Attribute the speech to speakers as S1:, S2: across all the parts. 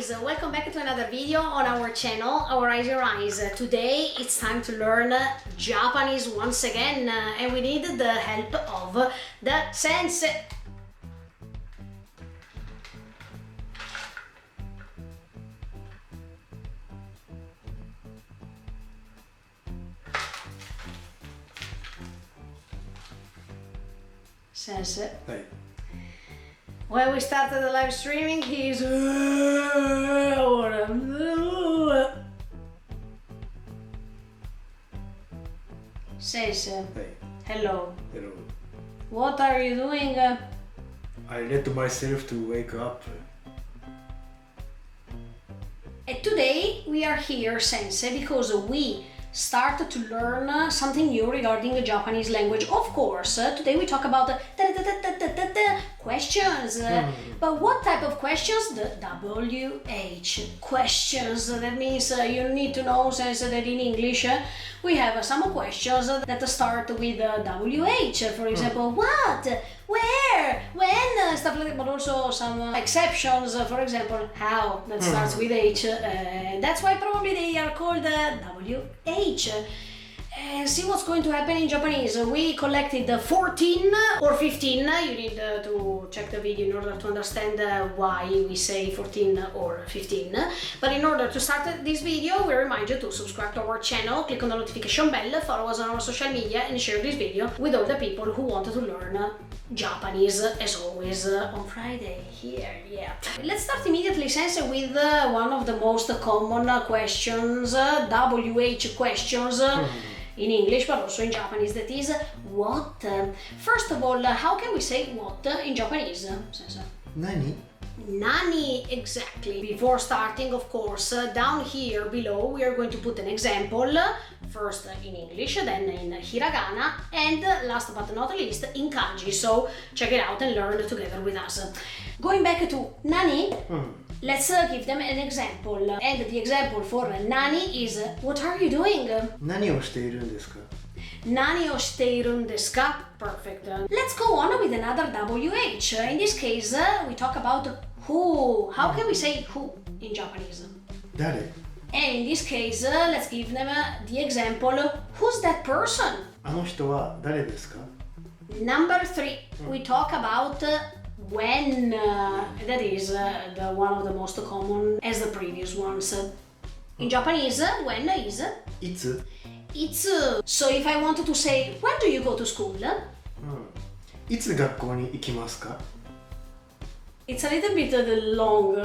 S1: guys, welcome back to another video on our channel, Our Eyes, Your Eyes. Today it's time to learn Japanese once again, and we need the help of the sensei. Sensei.
S2: Hey.
S1: When we started the live streaming, he's Sensei.
S2: Hey.
S1: Hello.
S2: Hello.
S1: What are you doing?
S2: I let myself to wake up.
S1: And today we are here, Sensei, because we started to learn something new regarding the Japanese language. Of course, today we talk about questions. But what type of questions? The WH questions. That means you need to know, Sensei, that in English we have some questions that start with WH. For example, what? Where? When? Stuff like that, but also some exceptions. For example, how? That starts with H. That's why probably they are called WH. And see what's going to happen in Japanese. We collected 14 or 15. You need to check the video in order to understand why we say 14 or 15. But in order to start this video, we remind you to subscribe to our channel, click on the notification bell, follow us on our social media, and share this video with all the people who want to learn Japanese, as always, on Friday here. Yeah. Let's start immediately, Sensei, with one of the most common questions, WH questions. In English, but also in Japanese, that is what. First of all, how can we say what in Japanese?
S2: Nani?
S1: Nani, exactly. Before starting, of course, down here below we are going to put an example, first in English, then in hiragana, and last but not least in kanji, so check it out and learn together with us. Going back to nani, let's give them an example. And the example for nani is, what are you doing?
S2: 何をしているんですか?
S1: 何をしているんですか? Perfect. Let's go on with another WH. In this case, we talk about who. How can we say who in Japanese?
S2: 誰?
S1: And in this case, let's give them the example, who's that person?
S2: あの人は誰ですか?
S1: Number 3, we talk about when. That is the one of the most common as the previous ones. In Japanese, when is
S2: いつ?
S1: it's. So if I wanted to say, when do you go to school?
S2: いつ学校に行きますか?
S1: It's a little bit long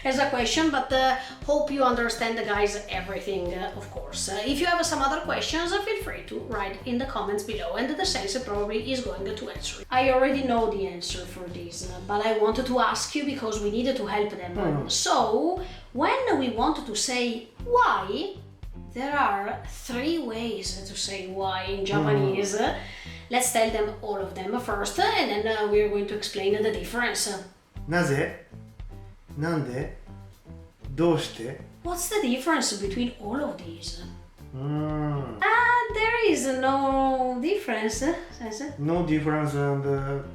S1: as a question, but hope you understand, guys, everything, of course. If you have some other questions, feel free to write in the comments below, and the sensei probably is going to answer. I already know the answer for this, but I wanted to ask you because we needed to help them. So, when we wanted to say why, there are 3 ways to say why in Japanese. Let's tell them all of them first, and then we're going to explain the difference.
S2: なぜ? なんで? どうして?
S1: What's the difference between all of these? There is no difference, Sensei.
S2: No difference, and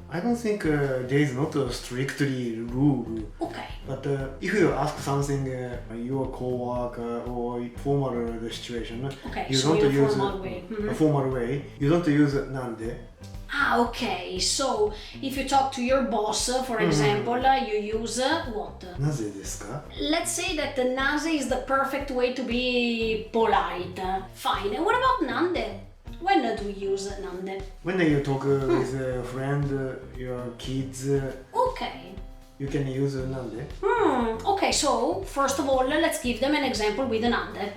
S2: I don't think there is not a strictly rule.
S1: Okay.
S2: But if you ask something, your co-worker or formal situation,
S1: Okay,
S2: you
S1: so
S2: don't
S1: in a
S2: use
S1: formal way.
S2: a formal way. You don't use なんで.
S1: Okay. So if you talk to your boss, for example, you use what?
S2: なぜですか?
S1: Let's say that the naze is the perfect way to be polite. Fine. And what about nande? When do we use nande?
S2: When you talk with a friend, your kids,
S1: Okay.
S2: you can use なんで.
S1: Okay, so first of all, let's give them an example with nande.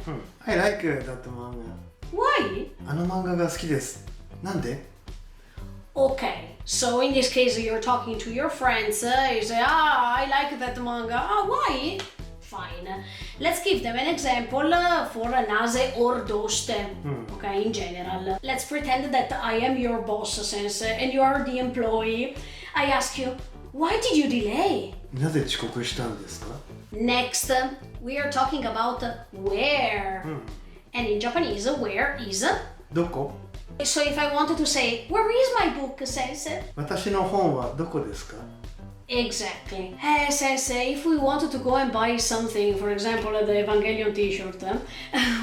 S2: I like that manga.
S1: Why?
S2: あの漫画が好きです. なんで?
S1: Okay, so in this case you're talking to your friends, you say, I like that manga. Why? Fine. Let's give them an example for naze or doste, okay, in general. Let's pretend that I am your boss, Sensei, and you are the employee. I ask you, why did you delay?
S2: なぜ遅刻したんですか?
S1: Next, we are talking about where. And in Japanese, where is?
S2: どこ?
S1: So if I wanted to say, where is my book, Sensei?
S2: 私の本はどこですか?
S1: Exactly. Sensei, if we wanted to go and buy something, for example, the Evangelion t-shirt,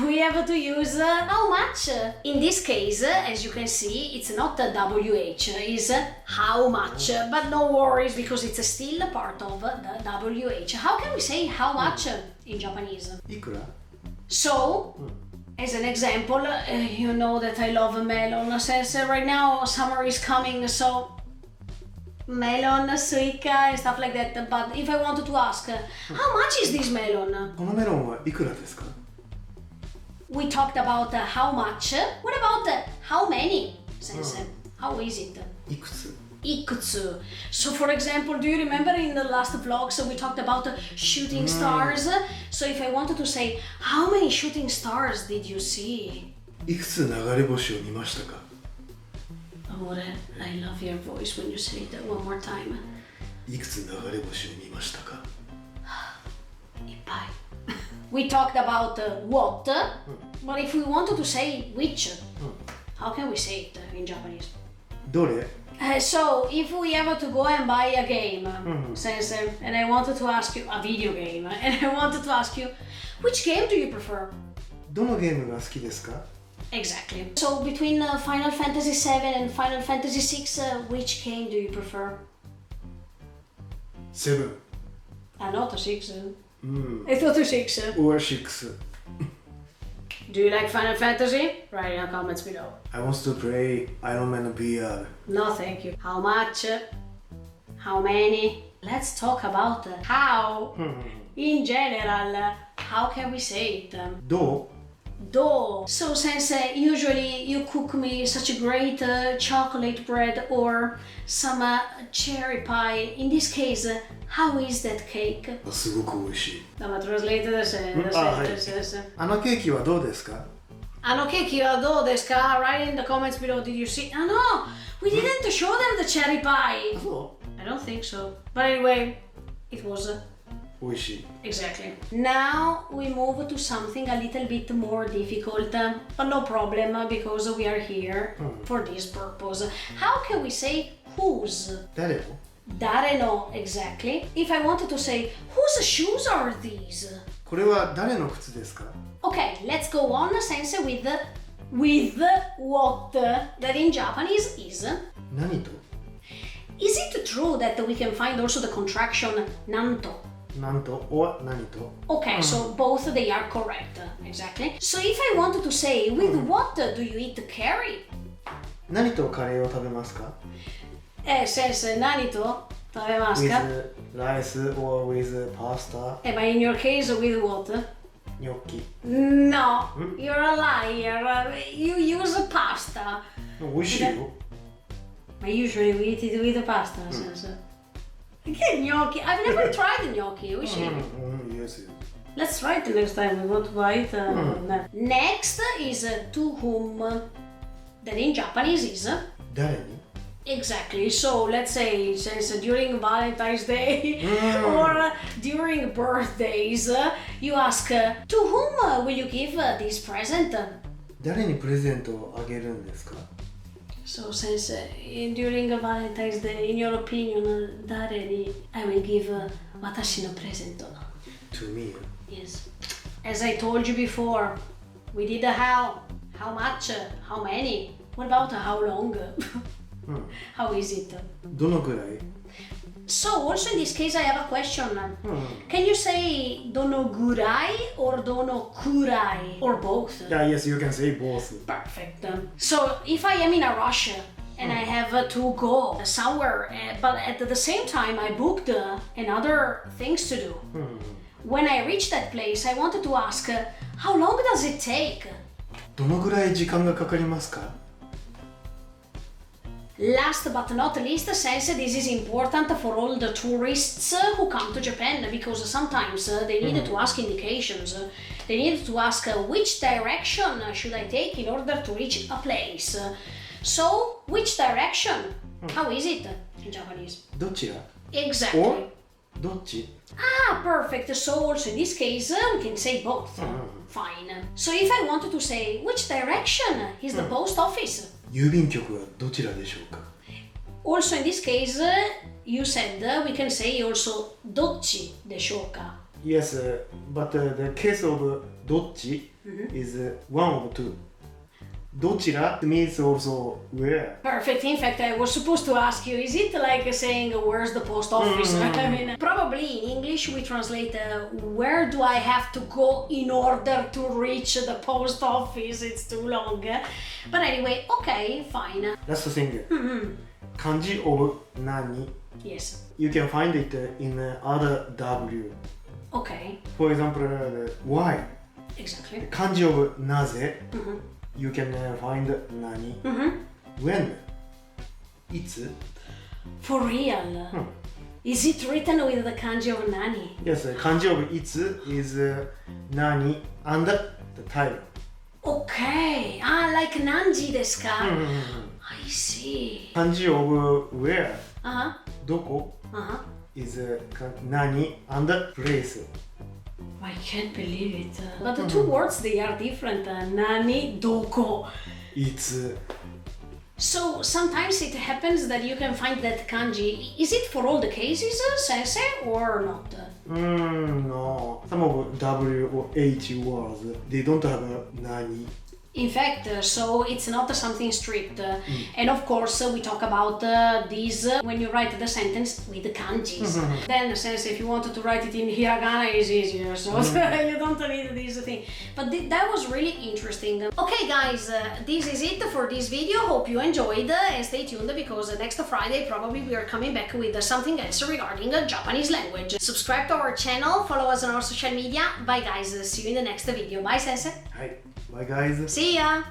S1: we have to use how much? In this case, as you can see, it's not a WH, it's how much. But no worries, because it's still a part of the WH. How can we say how much in Japanese?
S2: いくら
S1: So, as an example, you know that I love melon. Sensei, right now summer is coming, so melon, suica and stuff like that. But if I wanted to ask, how much is this melon?
S2: このメロンはいくらですか
S1: We talked about how much. What about how many, Sensei? How is it?
S2: いくつ
S1: Ikutsu. So for example, do you remember in the last vlogs we talked about shooting stars? So if I wanted to say, how many shooting stars did you see?
S2: いくつ流れ星を見ましたか
S1: Amore, I love your voice when you say that one more time.
S2: いくつ流れ星を見ましたか
S1: Ippai. We talked about what, but if we wanted to say which, how can we say it in Japanese?
S2: どれ
S1: So, if we ever to go and buy a game, Sensei, and I wanted to ask you, a video game, and I wanted to ask you, which game do you prefer?
S2: どのゲームが好きですか
S1: Exactly. So, between Final Fantasy VII and Final Fantasy VI, which game do you prefer?
S2: 7
S1: Not a 6. I thought a 6.
S2: or 6
S1: Do you like Final Fantasy? Write in the comments below.
S2: I want to play Iron Man VR
S1: No, thank you. How much? How many? Let's talk about how. In general, how can we say it?
S2: ど
S1: Do. So, Sensei, usually you cook me such a great chocolate bread or some cherry pie. In this case, how is that cake?
S2: うすごく美味しい
S1: Translate this.
S2: あのケーキはどうですか
S1: Ano cake do desu ka? Write in the comments below. Did you see? Oh no! We didn't show them the cherry pie!
S2: そ
S1: I don't think so. But anyway, it was.
S2: う美味しい
S1: Exactly. Now we move to something a little bit more difficult, but no problem because we are here for this purpose. How can we say whose?
S2: 誰の
S1: Dare no, exactly. If I wanted to say, whose shoes are these?
S2: これは誰の靴ですか
S1: Okay, let's go on, Sensei, with what that in Japanese is.
S2: 何と
S1: Is it true that we can find also the contraction nanto?
S2: 何と or 何と
S1: Okay, so both they are correct, exactly. So if I wanted to say, with what do you eat curry?
S2: 何とカレーを食べますか
S1: Sensei, nani to tabemasu ka?
S2: with rice or with pasta
S1: But in your case, with what?
S2: ニョッキ
S1: No, you're a liar. You use pasta.
S2: 美味しいよ
S1: But usually we eat it with pasta, Sensei. Again, gnocchi. I've never tried gnocchi. We should.
S2: うん、yes.
S1: Let's try it next time. We want to buy it. Next is to whom. That in Japanese is.
S2: 誰に
S1: Exactly. So let's say since during Valentine's Day or during birthdays, you ask to whom will you give this present?
S2: 誰にプレゼントをあげるんですか
S1: So since during Valentine's Day, in your opinion, 誰に I will give 私のプレゼント
S2: to me
S1: Yes. As I told you before, we did a how much, how many, what about how long? How is it?
S2: どのくらい
S1: So also in this case I have a question. Can you say donogurai or donokurai or both?
S2: Yeah, yes, you can say both.
S1: Perfect. So if I am in a rush and I have to go somewhere, but at the same time I booked another things to do. When I reach that place, I wanted to ask, how long does it take?
S2: どのぐらい時間がかかりますか
S1: Last but not least, since this is important for all the tourists who come to Japan, because sometimes they need to ask indications. They need to ask which direction should I take in order to reach a place. So, which direction? How is it in Japanese?
S2: どちら
S1: Exactly.
S2: or どっち
S1: Ah, perfect. So also in this case, we can say both. Fine. So if I wanted to say which direction is the post office?
S2: 郵便局はどちらでしょうか
S1: Also in this case, you said we can say also どっちでしょうか?
S2: Yes, but the case of どっち is one of two. どちら means also where.
S1: Perfect. In fact, I was supposed to ask you, is it like saying where's the post office? I mean, probably in English we translate where do I have to go in order to reach the post office? It's too long. But anyway, okay, fine.
S2: Last thing. 漢字 of 何
S1: Yes.
S2: You can find it in other W.
S1: Okay.
S2: For example, why?
S1: Exactly.
S2: 漢字 of なぜ You can find 何 When? いつ
S1: For real? Is it written with the kanji of nani?
S2: Yes, 漢字 of いつ is 何 and the time.
S1: Okay. Ah, like nanji desu ka? I see.
S2: 漢字 of where
S1: Uh-huh.
S2: どこ
S1: Uh-huh.
S2: is 何 and place.
S1: I can't believe it. But the two words, they are different. Nani, doko.
S2: いつ
S1: So sometimes it happens that you can find that kanji. Is it for all the cases, sensei, or not?
S2: No. Some of W or H words, they don't have a 何
S1: In fact, so it's not something strict. And of course, we talk about these when you write the sentence with the kanjis. Then, since if you wanted to write it in hiragana, it's easier, so you don't need this thing. But that was really interesting. Okay, guys, this is it for this video. Hope you enjoyed and stay tuned because next Friday probably we are coming back with something else regarding Japanese language. Subscribe to our channel, follow us on our social media. Bye, guys. See you in the next video. Bye, sensei.
S2: Hi. Bye guys.
S1: See ya!